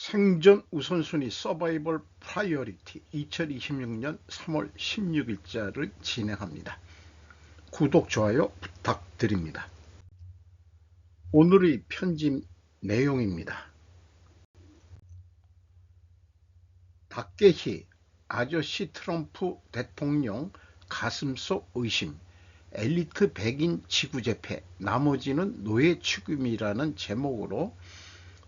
생존 우선순위 서바이벌 프라이어리티 2026년 3월 16일자를 진행합니다. 구독, 좋아요 부탁드립니다. 오늘의 편집 내용입니다. 닥게히 아저씨 트럼프 대통령 가슴속 의심, 엘리트 백인 지구재패, 나머지는 노예 취급이라는 제목으로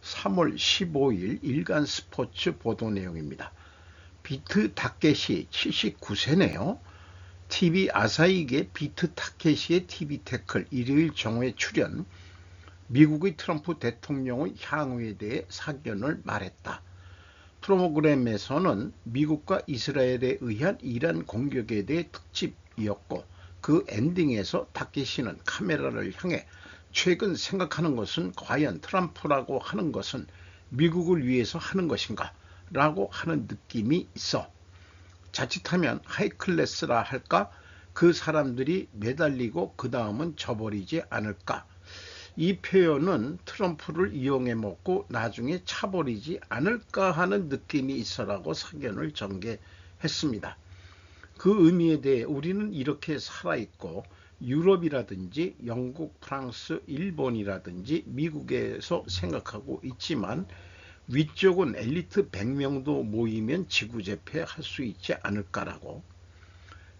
3월 15일 일간 스포츠 보도 내용입니다. 비트 타케시 79세네요. TV 아사히계 비트 타케시의 TV 태클 일요일 정오에 출연, 미국의 트럼프 대통령의 향후에 대해 사견을 말했다. 프로그램에서는 미국과 이스라엘에 의한 이란 공격에 대해 특집이었고, 그 엔딩에서 타케시는 카메라를 향해 최근 생각하는 것은 과연 트럼프라고 하는 것은 미국을 위해서 하는 것인가 라고 하는 느낌이 있어 자칫하면 하이클래스라 할까, 그 사람들이 매달리고 그 다음은 져버리지 않을까. 이 표현은 트럼프를 이용해 먹고 나중에 차버리지 않을까 하는 느낌이 있어라고 사견을 전개했습니다. 그 의미에 대해 우리는 이렇게 살아있고, 유럽이라든지 영국, 프랑스, 일본이라든지 미국에서 생각하고 있지만, 위쪽은 엘리트 100명도 모이면 지구재패할 수 있지 않을까라고.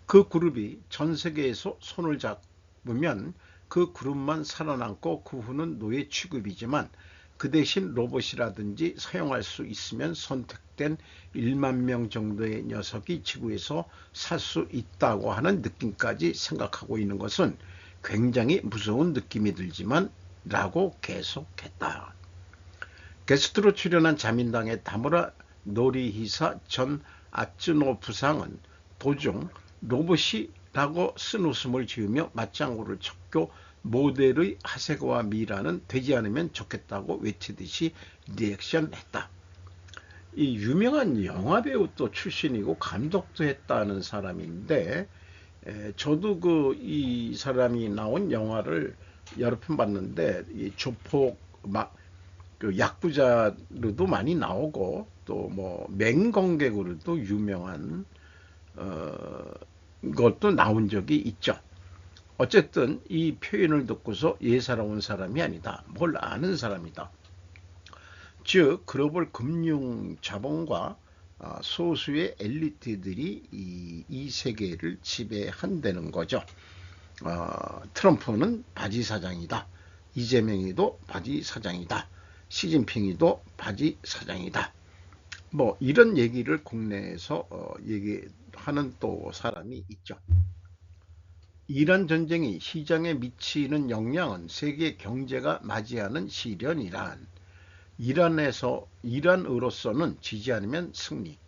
그 그룹이 전 세계에서 손을 잡으면 그 그룹만 살아남고 그 후는 노예 취급이지만, 그 대신 로봇이라든지 사용할 수 있으면 선택된 1만 명 정도의 녀석이 지구에서 살 수 있다고 하는 느낌까지 생각하고 있는 것은 굉장히 무서운 느낌이 들지만 라고 계속했다. 게스트로 출연한 자민당의 다무라 노리히사 전 아츠노 부상은 도중 로봇이라고 쓴 웃음을 지으며 맞장구를 쳤고, 모델의 하세가와 미라는 되지 않으면 좋겠다고 외치듯이 리액션했다. 이 유명한 영화배우 또 출신이고 감독도 했다는 사람인데, 저도 이 사람이 나온 영화를 여러 편 봤는데, 이 조폭 그 야쿠자로도 많이 나오고, 또 뭐 맹검객으로도 유명한 것도 나온 적이 있죠. 어쨌든 이 표현을 듣고서 예사로운 사람이 아니다, 뭘 아는 사람이다. 즉 글로벌 금융 자본과 소수의 엘리트들이 이 세계를 지배한다는 거죠. 트럼프는 바지 사장이다, 이재명이도 바지 사장이다, 시진핑이도 바지 사장이다, 뭐 이런 얘기를 국내에서 얘기하는 또 사람이 있죠. 이란 전쟁이 시장에 미치는 영향은 세계 경제가 맞이하는 시련이란, 이란으로서는 지지 않으면 승리.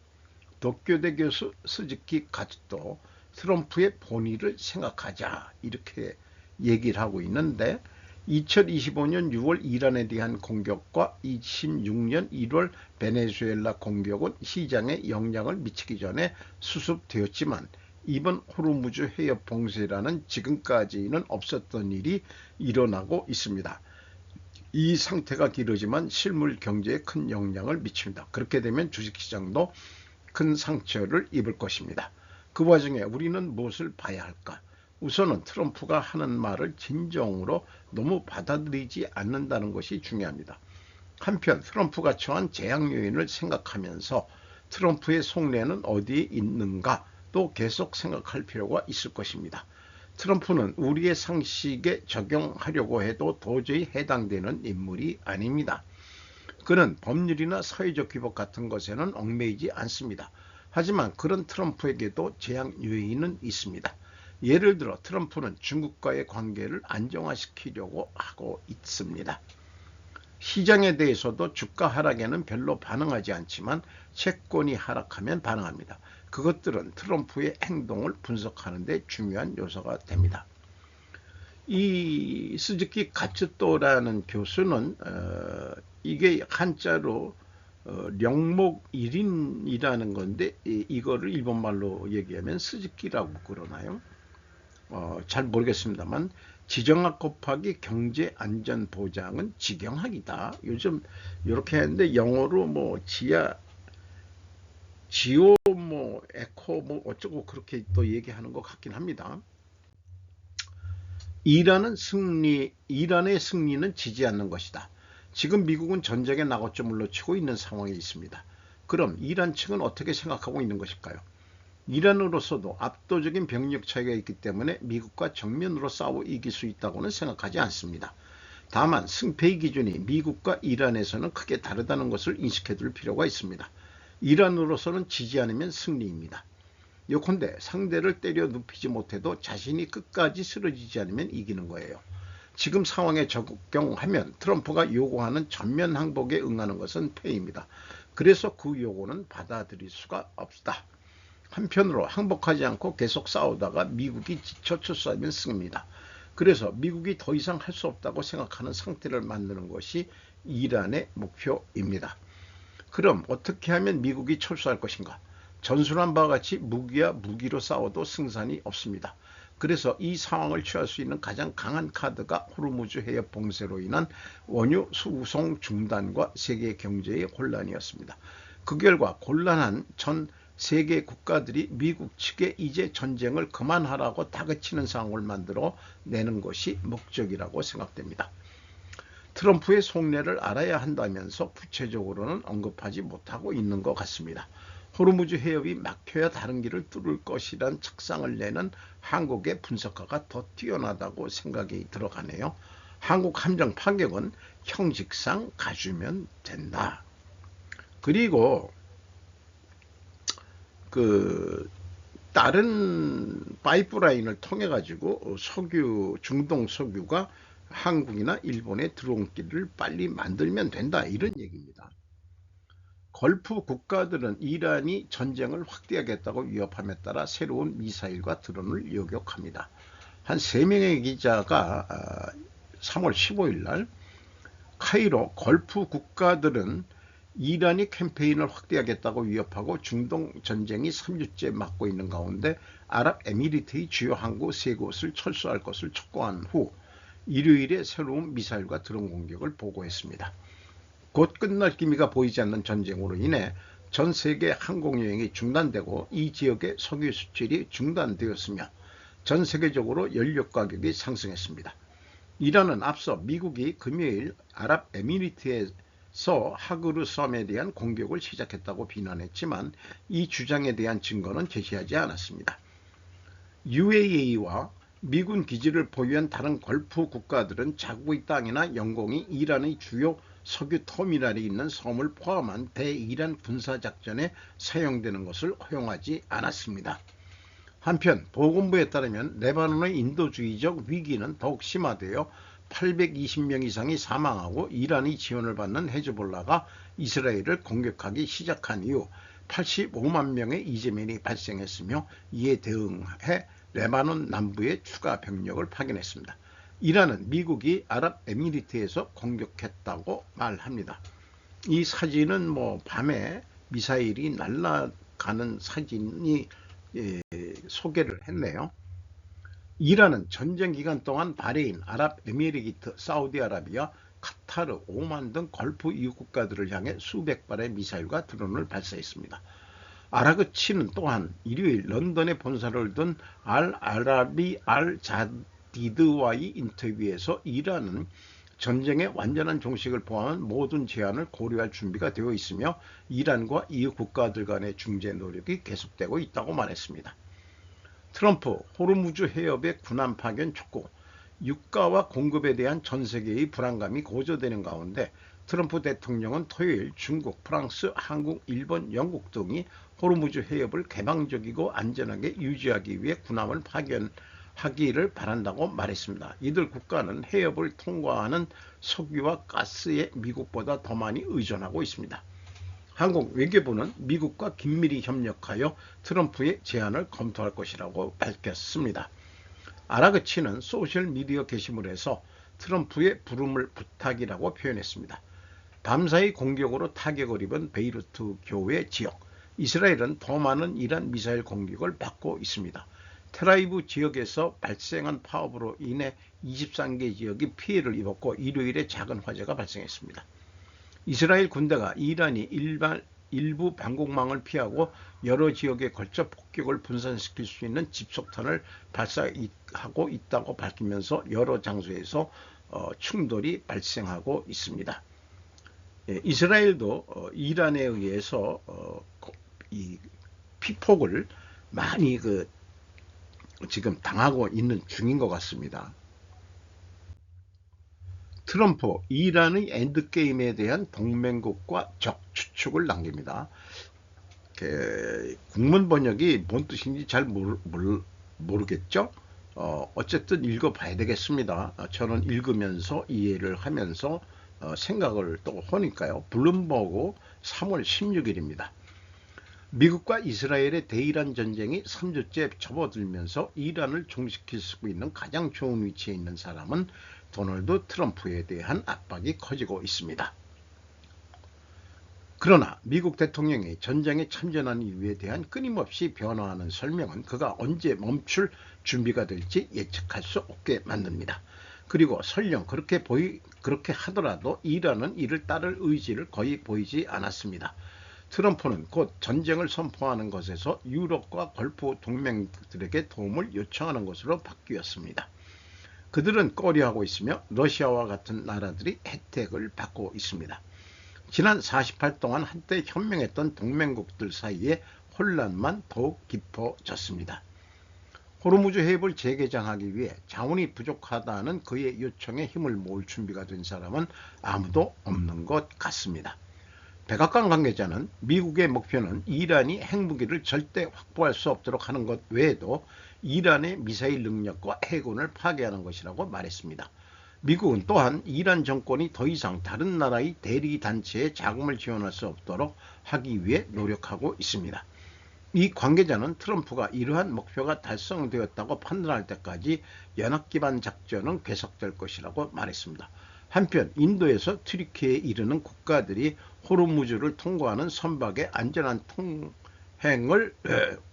도쿄대 교수 스즈키 가츠도 트럼프의 본의를 생각하자 이렇게 얘기를 하고 있는데, 2025년 6월 이란에 대한 공격과 26년 1월 베네수엘라 공격은 시장에 영향을 미치기 전에 수습되었지만, 이번 호르무즈 해협 봉쇄라는 지금까지는 없었던 일이 일어나고 있습니다. 이 상태가 길어지만 실물 경제에 큰 영향을 미칩니다. 그렇게 되면 주식시장도 큰 상처를 입을 것입니다. 그 와중에 우리는 무엇을 봐야 할까? 우선은 트럼프가 하는 말을 진정으로 너무 받아들이지 않는다는 것이 중요합니다. 한편 트럼프가 처한 재앙 요인을 생각하면서 트럼프의 속내는 어디에 있는가 또 계속 생각할 필요가 있을 것입니다. 트럼프는 우리의 상식에 적용하려고 해도 도저히 해당되는 인물이 아닙니다. 그는 법률이나 사회적 규범 같은 것에는 얽매이지 않습니다. 하지만 그런 트럼프에게도 재앙 요인은 있습니다. 예를 들어 트럼프는 중국과의 관계를 안정화시키려고 하고 있습니다. 시장에 대해서도 주가 하락에는 별로 반응하지 않지만 채권이 하락하면 반응합니다. 그것들은 트럼프의 행동을 분석하는 데 중요한 요소가 됩니다. 이 스즈키 가츠토라는 교수는 이게 한자로 령목 1인이라는 건데, 이거를 일본말로 얘기하면 스즈키라고 그러나요? 잘 모르겠습니다만 지정학 곱하기 경제안전보장은 지경학이다. 요즘 이렇게 하는데 영어로 뭐 지오 뭐 에코 뭐 어쩌고 그렇게 또 얘기하는 것 같긴 합니다. 이란의 승리는 지지 않는 것이다. 지금 미국은 전쟁에 나고쳐 물러치고 있는 상황에 있습니다. 그럼 이란 측은 어떻게 생각하고 있는 것일까요? 이란으로서도 압도적인 병력 차이가 있기 때문에 미국과 정면으로 싸워 이길 수 있다고는 생각하지 않습니다. 다만 승패의 기준이 미국과 이란에서는 크게 다르다는 것을 인식해둘 필요가 있습니다. 이란으로서는 지지 않으면 승리입니다. 요컨대 상대를 때려 눕히지 못해도 자신이 끝까지 쓰러지지 않으면 이기는 거예요. 지금 상황에 적용하면 트럼프가 요구하는 전면 항복에 응하는 것은 패입니다. 그래서 그 요구는 받아들일 수가 없다. 한편으로 항복하지 않고 계속 싸우다가 미국이 지쳐 출소하면 승입니다. 그래서 미국이 더 이상 할 수 없다고 생각하는 상태를 만드는 것이 이란의 목표입니다. 그럼 어떻게 하면 미국이 철수할 것인가? 전술한 바와 같이 무기와 무기로 싸워도 승산이 없습니다. 그래서 이 상황을 취할 수 있는 가장 강한 카드가 호르무즈 해협 봉쇄로 인한 원유 수송 중단과 세계 경제의 혼란이었습니다. 그 결과 곤란한 전 세계 국가들이 미국 측에 이제 전쟁을 그만하라고 다그치는 상황을 만들어 내는 것이 목적이라고 생각됩니다. 트럼프의 속내를 알아야 한다면서 구체적으로는 언급하지 못하고 있는 것 같습니다. 호르무즈 해협이 막혀야 다른 길을 뚫을 것이란 착상을 내는 한국의 분석가가 더 뛰어나다고 생각이 들어가네요. 한국 함정 파격은 형식상 가주면 된다. 그리고 다른 파이프라인을 통해 가지고 중동 석유가 한국이나 일본에 들어온 길을 빨리 만들면 된다, 이런 얘기입니다. 걸프 국가들은 이란이 전쟁을 확대하겠다고 위협함에 따라 새로운 미사일과 드론을 요격합니다. 한 3명의 기자가 3월 15일 날 카이로 걸프 국가들은 이란이 캠페인을 확대하겠다고 위협하고 중동 전쟁이 3주째 막고 있는 가운데 아랍에미리트의 주요 항구 3곳을 철수할 것을 촉구한 후 일요일에 새로운 미사일과 드론 공격을 보고했습니다. 곧 끝날 기미가 보이지 않는 전쟁으로 인해 전 세계 항공여행이 중단되고 이 지역의 석유 수출이 중단되었으며 전 세계적으로 연료 가격이 상승했습니다. 이란은 앞서 미국이 금요일 아랍에미리트에서 하그르 섬에 대한 공격을 시작했다고 비난했지만 이 주장에 대한 증거는 제시하지 않았습니다. UAE와 미군 기지를 보유한 다른 걸프 국가들은 자국의 땅이나 영공이 이란의 주요 석유 터미널이 있는 섬을 포함한 대이란 군사작전에 사용되는 것을 허용하지 않았습니다. 한편 보건부에 따르면 레바논의 인도주의적 위기는 더욱 심화되어 820명 이상이 사망하고 이란이 지원을 받는 헤즈볼라가 이스라엘을 공격하기 시작한 이후 85만 명의 이재민이 발생했으며 이에 대응해 레바논 남부에 추가 병력을 파견했습니다. 이란은 미국이 아랍에미리트에서 공격했다고 말합니다. 이 사진은 밤에 미사일이 날아가는 사진이 소개를 했네요. 이란은 전쟁 기간 동안 바레인, 아랍에미리트, 사우디아라비아, 카타르, 오만 등 걸프 이웃 국가들을 향해 수백 발의 미사일과 드론을 발사했습니다. 아라그치는 또한 일요일 런던에 본사를 둔 알-아라비 알-자디드와의 인터뷰에서 이란은 전쟁의 완전한 종식을 포함한 모든 제한을 고려할 준비가 되어 있으며 이란과 이웃 국가들 간의 중재 노력이 계속되고 있다고 말했습니다. 트럼프 호르무즈 해협의 군함 파견 촉구, 유가와 공급에 대한 전 세계의 불안감이 고조되는 가운데 트럼프 대통령은 토요일 중국, 프랑스, 한국, 일본, 영국 등이 호르무즈 해협을 개방적이고 안전하게 유지하기 위해 군함을 파견하기를 바란다고 말했습니다. 이들 국가는 해협을 통과하는 석유와 가스에 미국보다 더 많이 의존하고 있습니다. 한국 외교부는 미국과 긴밀히 협력하여 트럼프의 제안을 검토할 것이라고 밝혔습니다. 아라그치는 소셜미디어 게시물에서 트럼프의 부름을 부탁이라고 표현했습니다. 밤사이 공격으로 타격을 입은 베이루트 교외 지역, 이스라엘은 더 많은 이란 미사일 공격을 받고 있습니다. 텔아비브 지역에서 발생한 파업으로 인해 23개 지역이 피해를 입었고 일요일에 작은 화재가 발생했습니다. 이스라엘 군대가 이란이 일부 방공망을 피하고 여러 지역에 걸쳐 폭격을 분산시킬 수 있는 집속탄을 발사하고 있다고 밝히면서 여러 장소에서 충돌이 발생하고 있습니다. 이스라엘도 이란에 의해서 이 피폭을 많이 지금 당하고 있는 중인 것 같습니다. 트럼프, 이란의 엔드게임에 대한 동맹국과 적 추측을 남깁니다. 국문 번역이 뭔 뜻인지 잘 모르겠죠? 어쨌든 읽어봐야 되겠습니다. 저는 읽으면서 이해를 하면서 생각을 또 하니까요. 블룸버그 3월 16일입니다. 미국과 이스라엘의 대이란 전쟁이 3주째 접어들면서 이란을 종식시킬 수 있는 가장 좋은 위치에 있는 사람은 도널드 트럼프에 대한 압박이 커지고 있습니다. 그러나 미국 대통령이 전쟁에 참전한 이유에 대한 끊임없이 변화하는 설명은 그가 언제 멈출 준비가 될지 예측할 수 없게 만듭니다. 그리고 설령 그렇게 하더라도 이란은 이를 따를 의지를 거의 보이지 않았습니다. 트럼프는 곧 전쟁을 선포하는 것에서 유럽과 걸프 동맹들에게 도움을 요청하는 것으로 바뀌었습니다. 그들은 꺼려하고 있으며 러시아와 같은 나라들이 혜택을 받고 있습니다. 지난 48 동안 한때 현명했던 동맹국들 사이에 혼란만 더욱 깊어졌습니다. 호르무즈 해협을 재개장하기 위해 자원이 부족하다는 그의 요청에 힘을 모을 준비가 된 사람은 아무도 없는 것 같습니다. 백악관 관계자는 미국의 목표는 이란이 핵무기를 절대 확보할 수 없도록 하는 것 외에도 이란의 미사일 능력과 해군을 파괴하는 것이라고 말했습니다. 미국은 또한 이란 정권이 더 이상 다른 나라의 대리단체에 자금을 지원할 수 없도록 하기 위해 노력하고 있습니다. 이 관계자는 트럼프가 이러한 목표가 달성되었다고 판단할 때까지 연합기반 작전은 계속될 것이라고 말했습니다. 한편 인도에서 튀르키예에 이르는 국가들이 호르무즈를 통과하는 선박의 안전한 통행을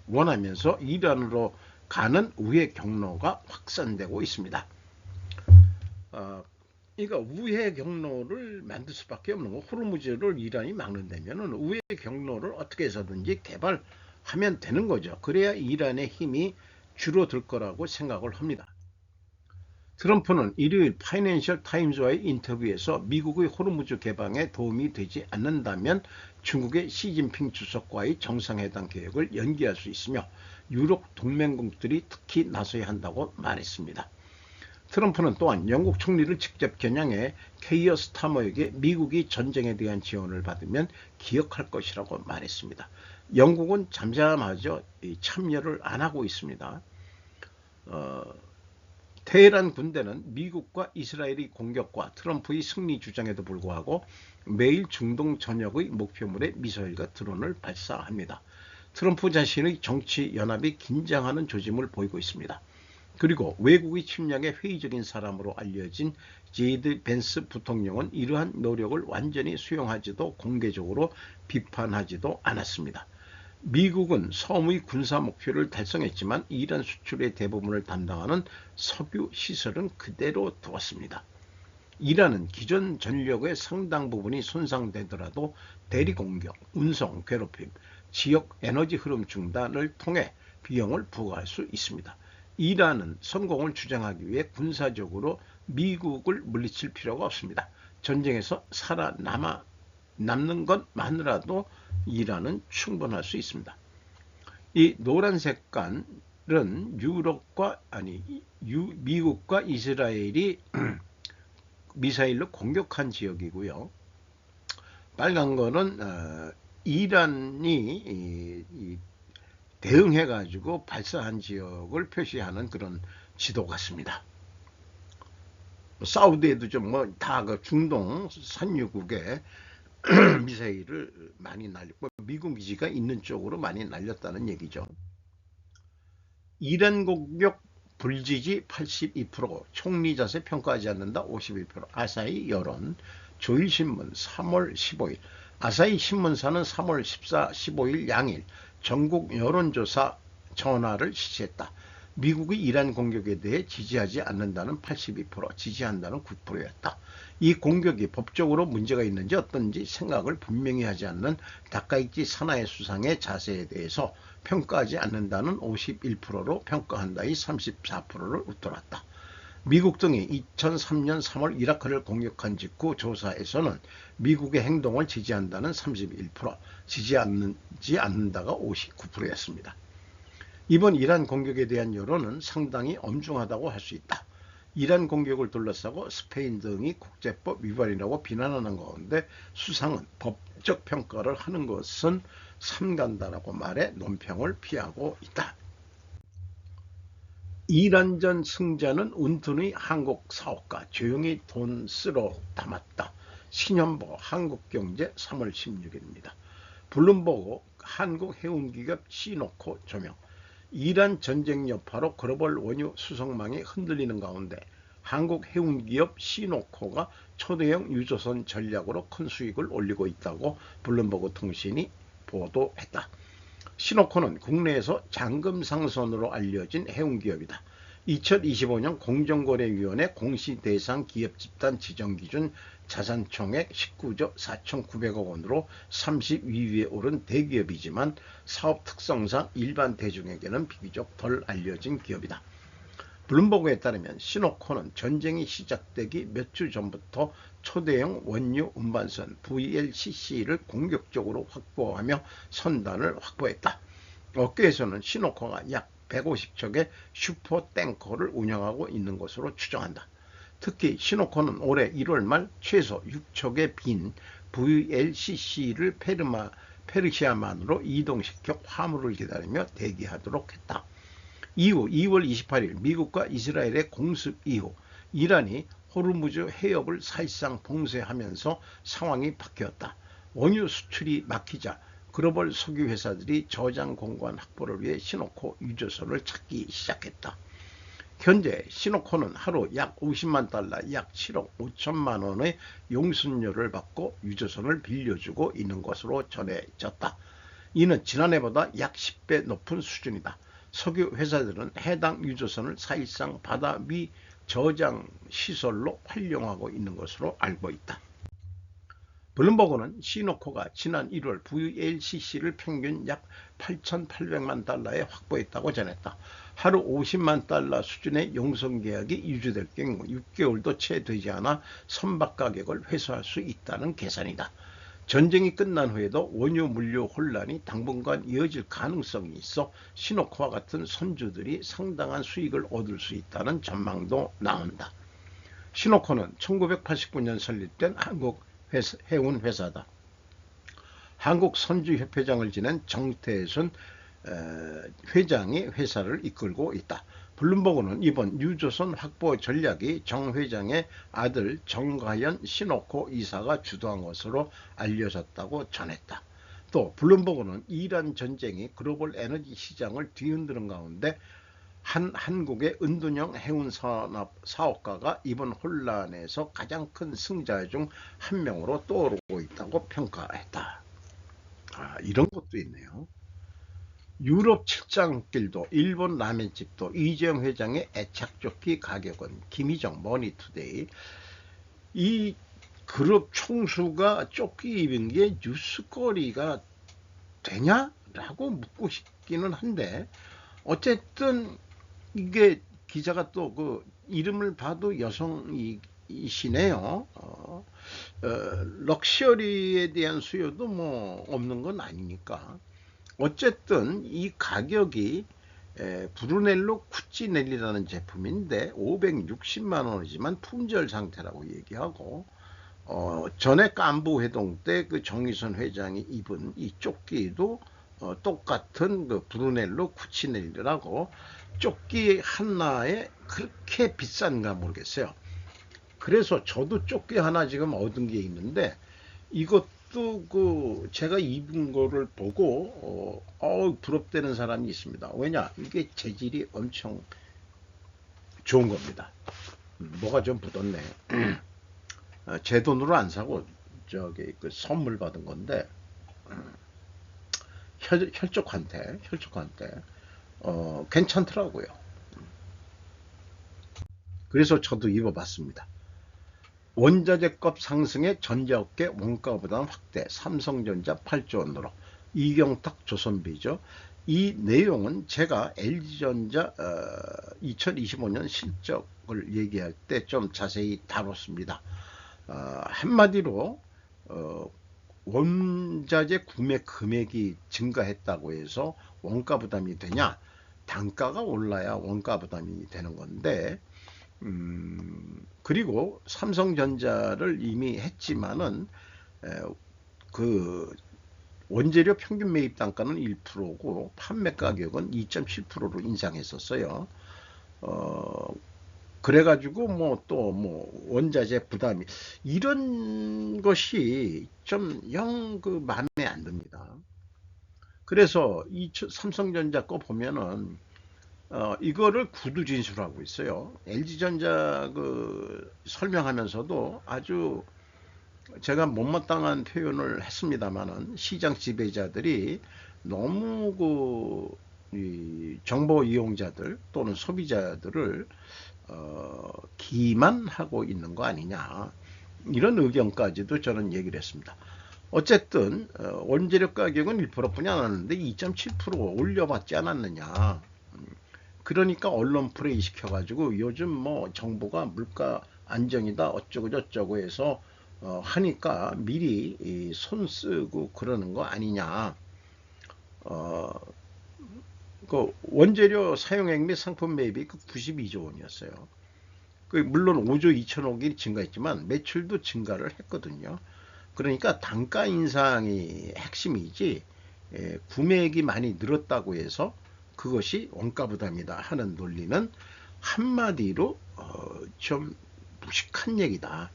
원하면서 이란으로 가는 우회 경로가 확산되고 있습니다. 그러니까 우회 경로를 만들 수밖에 없는 거. 호르무즈를 이란이 막는다면 우회 경로를 어떻게 해서든지 개발하면 되는 거죠. 그래야 이란의 힘이 줄어들 거라고 생각을 합니다. 트럼프는 일요일 파이낸셜 타임즈와의 인터뷰에서 미국의 호르무즈 개방에 도움이 되지 않는다면 중국의 시진핑 주석과의 정상회담 계획을 연기할 수 있으며 유럽 동맹국들이 특히 나서야 한다고 말했습니다. 트럼프는 또한 영국 총리를 직접 겨냥해 케이어 스타머에게 미국이 전쟁에 대한 지원을 받으면 기억할 것이라고 말했습니다. 영국은 잠잠하죠. 참여를 안 하고 있습니다. 테헤란 군대는 미국과 이스라엘의 공격과 트럼프의 승리 주장에도 불구하고 매일 중동 전역의 목표물에 미사일과 드론을 발사합니다. 트럼프 자신의 정치 연합이 긴장하는 조짐을 보이고 있습니다. 그리고 외국의 침략에 회의적인 사람으로 알려진 제이드 벤스 부통령은 이러한 노력을 완전히 수용하지도 공개적으로 비판하지도 않았습니다. 미국은 섬의 군사 목표를 달성했지만 이란 수출의 대부분을 담당하는 석유 시설은 그대로 두었습니다. 이란은 기존 전력의 상당 부분이 손상되더라도 대리공격, 운송, 괴롭힘, 지역 에너지 흐름 중단을 통해 비용을 부과할 수 있습니다. 이란은 성공을 주장하기 위해 군사적으로 미국을 물리칠 필요가 없습니다. 전쟁에서 살아남는 것만으로도 이란은 충분할 수 있습니다. 이 노란 색깔은 미국과 이스라엘이 미사일로 공격한 지역이고요. 빨간 거는 이란이 대응해가지고 발사한 지역을 표시하는 그런 지도 같습니다. 사우디에도 좀 다 중동 산유국에 미사일을 많이 날렸고 미군 기지가 있는 쪽으로 많이 날렸다는 얘기죠. 이란 공격 불지지 82%, 총리 자세 평가하지 않는다 51%, 아사히 여론, 조일신문 3월 15일, 아사히 신문사는 3월 14, 15일 양일 전국 여론조사 전화를 실시했다. 미국이 이란 공격에 대해 지지하지 않는다는 82%, 지지한다는 9%였다. 이 공격이 법적으로 문제가 있는지 어떤지 생각을 분명히 하지 않는 다카이치 사나이 수상의 자세에 대해서 평가하지 않는다는 51%로 평가한다의 34%를 웃돌았다. 미국 등이 2003년 3월 이라크를 공격한 직후 조사에서는 미국의 행동을 지지한다는 31%, 지지하지 않는다가 59%였습니다. 이번 이란 공격에 대한 여론은 상당히 엄중하다고 할 수 있다. 이란 공격을 둘러싸고 스페인 등이 국제법 위반이라고 비난하는 가운데 수상은 법적 평가를 하는 것은 삼간다라고 말해 논평을 피하고 있다. 이란전 승자는 운tun의 한국 사업가 조용히 돈 쓸어 담았다. 신현보 한국경제 3월 16일입니다. 블룸버그 한국 해운기업 시노코 조명. 이란 전쟁 여파로 글로벌 원유 수송망이 흔들리는 가운데 한국 해운기업 시노코가 초대형 유조선 전략으로 큰 수익을 올리고 있다고 블룸버그 통신이 보도했다. 시노코는 국내에서 잔금상선으로 알려진 해운기업이다. 2025년 공정거래위원회 공시대상 기업집단 지정기준 자산총액 19조 4,900억 원으로 32위에 오른 대기업이지만 사업 특성상 일반 대중에게는 비교적 덜 알려진 기업이다. 블룸버그에 따르면 시노코는 전쟁이 시작되기 몇 주 전부터 초대형 원유 운반선 VLCC를 공격적으로 확보하며 선단을 확보했다. 업계에서는 시노코가 약 150척의 슈퍼탱커를 운영하고 있는 것으로 추정한다. 특히 시노코는 올해 1월 말 최소 6척의 빈 VLCC를 페르시아만으로 이동시켜 화물을 기다리며 대기하도록 했다. 이후 2월 28일 미국과 이스라엘의 공습 이후 이란이 호르무즈 해협을 사실상 봉쇄하면서 상황이 바뀌었다. 원유 수출이 막히자 글로벌 석유 회사들이 저장 공간 확보를 위해 시노코 유조선을 찾기 시작했다. 현재 시노코는 하루 약 50만 달러, 약 7억 5천만 원의 용순료를 받고 유조선을 빌려주고 있는 것으로 전해졌다. 이는 지난해보다 약 10배 높은 수준이다. 석유 회사들은 해당 유조선을 사실상 바다 위 저장 시설로 활용하고 있는 것으로 알고 있다. 블룸버그는 시노코가 지난 1월 VLCC를 평균 약 8,800만 달러에 확보했다고 전했다. 하루 50만 달러 수준의 용선 계약이 유지될 경우 6개월도 채 되지 않아 선박 가격을 회수할 수 있다는 계산이다. 전쟁이 끝난 후에도 원유 물류 혼란이 당분간 이어질 가능성이 있어 시노코와 같은 선주들이 상당한 수익을 얻을 수 있다는 전망도 나온다. 시노코는 1989년 설립된 한국 해운 회사다. 한국 선주협회장을 지낸 정태순 회장이 회사를 이끌고 있다. 블룸버그는 이번 유조선 확보 전략이 정 회장의 아들 정가연 시노코 이사가 주도한 것으로 알려졌다고 전했다. 또 블룸버그는 이란 전쟁이 글로벌 에너지 시장을 뒤흔드는 가운데 한국의 은둔형 해운산업 사업가가 이번 혼란에서 가장 큰 승자 중 한 명으로 떠오르고 있다고 평가했다. 이런 것도 있네요. 유럽 출장길도 일본 라면집도 이재용 회장의 애착조끼 가격은 김희정 머니투데이. 이 그룹 총수가 조끼 입은 게 뉴스거리가 되냐라고 묻고 싶기는 한데 어쨌든 이게 기자가 또 그 이름을 봐도 여성이시네요. 럭셔리에 대한 수요도 뭐 없는 건 아니니까. 어쨌든 이 가격이 브루넬로 쿠치넬리라는 제품인데 560만 원이지만 품절 상태라고 얘기하고 전에 깐부 회동 때 그 정의선 회장이 입은 이 조끼도 똑같은 그 브루넬로 쿠치넬리라고 조끼 하나에 그렇게 비싼가 모르겠어요. 그래서 저도 조끼 하나 지금 얻은 게 있는데 이것도 그 제가 입은 거를 보고 부럽다는 사람이 있습니다. 왜냐 이게 재질이 엄청 좋은 겁니다. 뭐가 좀 묻었네. 제 돈으로 안 사고 저기 그 선물 받은 건데 혈족한테 괜찮더라고요. 그래서 저도 입어봤습니다. 원자재값 상승에 전자업계 원가 부담 확대, 삼성전자 8조 원으로, 이경탁 조선비죠. 이 내용은 제가 LG전자 2025년 실적을 얘기할 때 좀 자세히 다뤘습니다. 한마디로 원자재 구매 금액이 증가했다고 해서 원가 부담이 되냐? 단가가 올라야 원가 부담이 되는 건데, 그리고 삼성전자를 이미 했지만은 그 원재료 평균 매입 단가는 1%고 판매 가격은 2.7%로 인상했었어요. 그래가지고 뭐 또 뭐 원자재 부담이 이런 것이 좀 영 그 마음에 안 듭니다. 그래서 이 삼성전자 거 보면은 이거를 구두 진술하고 있어요. LG전자 그 설명하면서도 아주 제가 못마땅한 표현을 했습니다만은 시장 지배자들이 너무 이 정보 이용자들 또는 소비자들을 기만하고 있는 거 아니냐, 이런 의견까지도 저는 얘기를 했습니다. 어쨌든 원재료 가격은 1%뿐이 안 하는데 2.7% 올려받지 않았느냐. 그러니까 언론 프레이 시켜가지고 요즘 뭐 정부가 물가 안정이다 어쩌고 저쩌고 해서 하니까 미리 손 쓰고 그러는 거 아니냐. 그 원재료 사용액 및 상품 매입이 92조 원이었어요. 물론 5조 2천억이 증가했지만 매출도 증가를 했거든요. 그러니까 단가 인상이 핵심이지, 구매액이 많이 늘었다고 해서 그것이 원가 부담이다 하는 논리는 한마디로 좀 무식한 얘기다.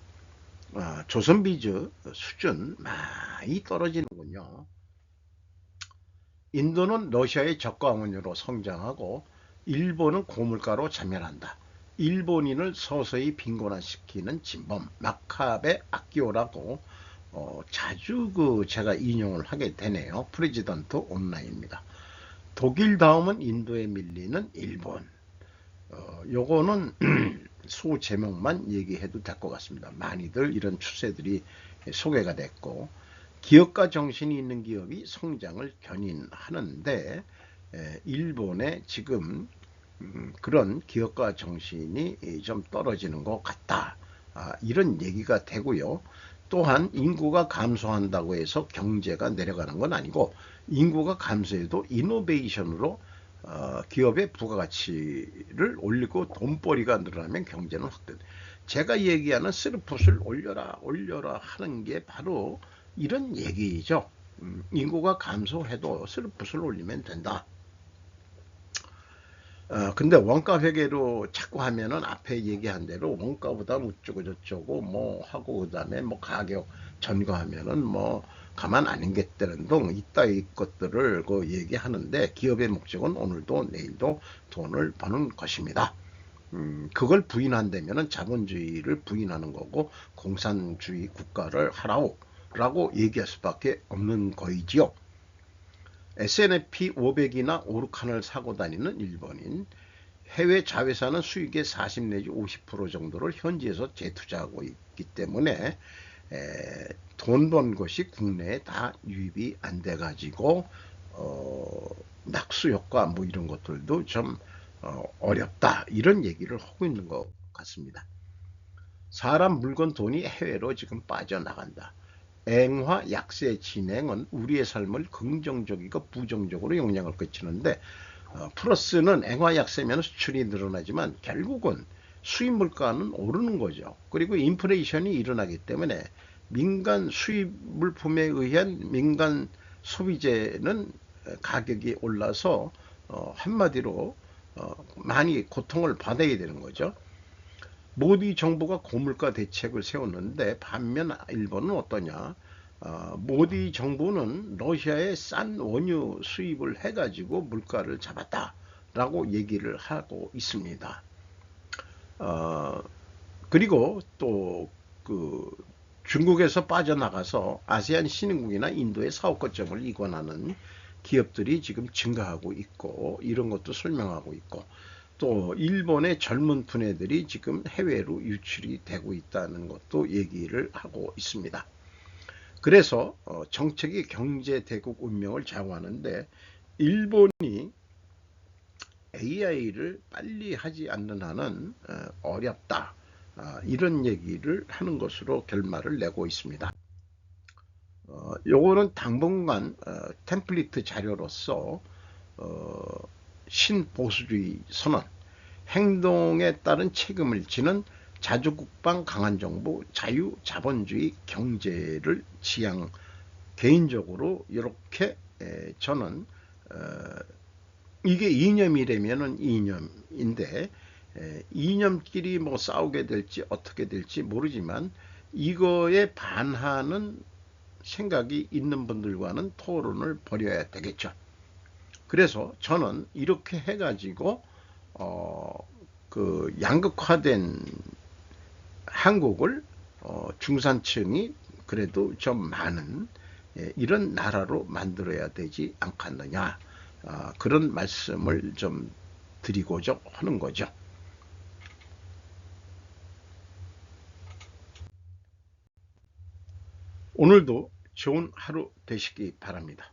조선비즈 수준 많이 떨어지는군요. 인도는 러시아의 저가 원유로 성장하고 일본은 고물가로 자멸한다. 일본인을 서서히 빈곤화시키는 진범 마카베 아키오라고 자주 제가 인용을 하게 되네요. 프레지던트 온라인입니다. 독일 다음은 인도에 밀리는 일본. 요거는 소 제목만 얘기해도 될 것 같습니다. 많이들 이런 추세들이 소개가 됐고, 기업가 정신이 있는 기업이 성장을 견인하는데 일본의 지금 그런 기업가 정신이 좀 떨어지는 것 같다. 이런 얘기가 되고요. 또한 인구가 감소한다고 해서 경제가 내려가는 건 아니고, 인구가 감소해도 이노베이션으로 기업의 부가가치를 올리고 돈벌이가 늘어나면 경제는 확대. 제가 얘기하는 쓰르풋을 올려라 올려라 하는 게 바로 이런 얘기죠. 인구가 감소해도 쓰르풋을 올리면 된다. 근데 원가 회계로 자꾸 하면은 앞에 얘기한 대로 원가보다 어쩌고 저쩌고 뭐 하고, 그 다음에 뭐 가격 전거하면은 뭐 가만 안 있겠다는 등 이따위 것들을 얘기하는데, 기업의 목적은 오늘도 내일도 돈을 버는 것입니다. 그걸 부인한다면은 자본주의를 부인하는 거고 공산주의 국가를 하라고 라고 얘기할 수밖에 없는 거이지요. S&P 500이나 오르칸을 사고 다니는 일본인, 해외 자회사는 수익의 40 내지 50% 정도를 현지에서 재투자하고 있기 때문에 돈 번 것이 국내에 다 유입이 안 돼 가지고 낙수 효과 뭐 이런 것들도 좀 어렵다, 이런 얘기를 하고 있는 것 같습니다. 사람 물건 돈이 해외로 지금 빠져나간다. 앵화 약세 진행은 우리의 삶을 긍정적이고 부정적으로 영향을 끼치는데, 플러스는 앵화 약세면 수출이 늘어나지만 결국은 수입 물가는 오르는 거죠. 그리고 인플레이션이 일어나기 때문에 민간 수입 물품에 의한 민간 소비재는 가격이 올라서 한마디로 많이 고통을 받아야 되는 거죠. 모디 정부가 고물가 대책을 세웠는데 반면 일본은 어떠냐? 모디 정부는 러시아의 싼 원유 수입을 해가지고 물가를 잡았다라고 얘기를 하고 있습니다. 그리고 또 중국에서 빠져나가서 아세안 신흥국이나 인도의 사업 거점을 이관하는 기업들이 지금 증가하고 있고, 이런 것도 설명하고 있고, 또 일본의 젊은 분야들이 지금 해외로 유출이 되고 있다는 것도 얘기를 하고 있습니다. 그래서 정책이 경제대국 운명을 좌우하는데 일본이 AI를 빨리 하지 않는 한은 어렵다. 이런 얘기를 하는 것으로 결말을 내고 있습니다. 요거는 당분간 템플릿 자료로서 신보수주의 선언, 행동에 따른 책임을 지는 자주국방 강한 정부, 자유자본주의 경제를 지향, 개인적으로 이렇게 저는 이게 이념이라면은 이념인데 이념끼리 뭐 싸우게 될지 어떻게 될지 모르지만 이거에 반하는 생각이 있는 분들과는 토론을 벌여야 되겠죠. 그래서 저는 이렇게 해가지고 그 양극화된 한국을 중산층이 그래도 좀 많은 이런 나라로 만들어야 되지 않겠느냐, 그런 말씀을 좀 드리고자 하는 거죠. 오늘도 좋은 하루 되시기 바랍니다.